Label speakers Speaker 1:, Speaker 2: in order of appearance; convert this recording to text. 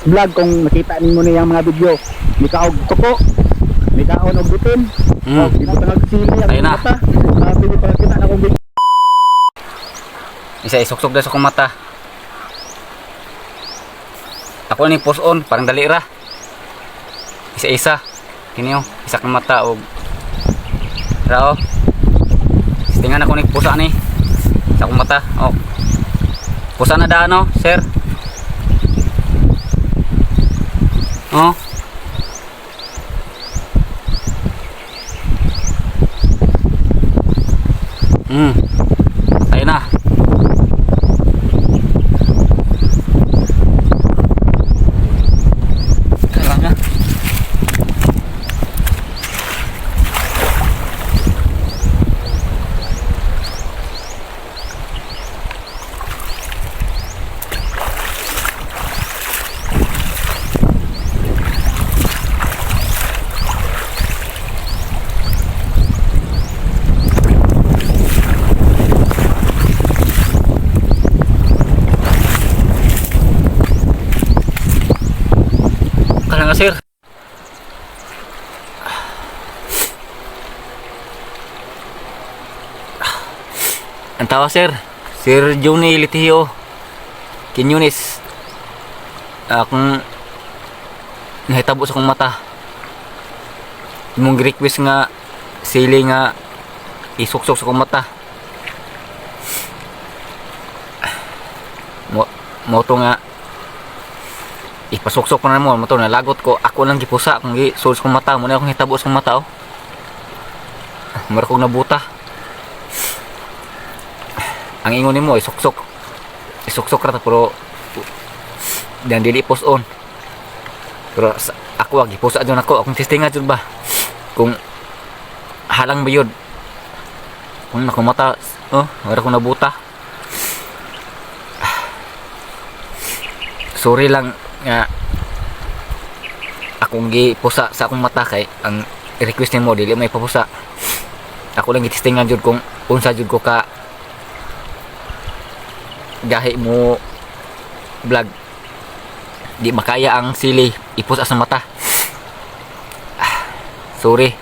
Speaker 1: vlog kung nakita nimo ni ang mga video. May kaog tuko, may kaon og butin. Oh, ibutang og sili ang
Speaker 2: Ayun na.
Speaker 1: mata. Sabi ni para kita na kung
Speaker 2: Isa isuksok na sa akong mata. Ako ni post on, parang dali ra. Isa-isa. Kini oh, isa kang mata og ra oh. Tingnan ako ni pusa ni. Sa akong mata. Oh. Pusa na daan oh, sir. Oh. Ayun na. Kailangan. Kailangan sir. Ang tawa sir, Sir Johnny Litihio Kinyunis. Akong nahitabo sa akong mata. Imong request nga sili nga isuksok sa akong mata. Mo to nga ipasuksok ko na mo to, nalagot ko. Ako lang gipusa kung gisul sa akong mata. Muna akong hitabo sa akong mata oh. Mara kong nabuta. Ang ingon nimo isuksok ra pero dan dili post on. Pero ako agi pusa jud ako, akong testingan jud ba kung halang ba yun. Kung akong mata oh, mara kong nabuta. Sorry lang nga akong gipusa sa akong mata kay ang request nimo dili may papusa. Ako lang gitestingan jud kung unsa jud ko ka gahi mo vlog. Di makaya ang sili ipusa sa mata. Sorry.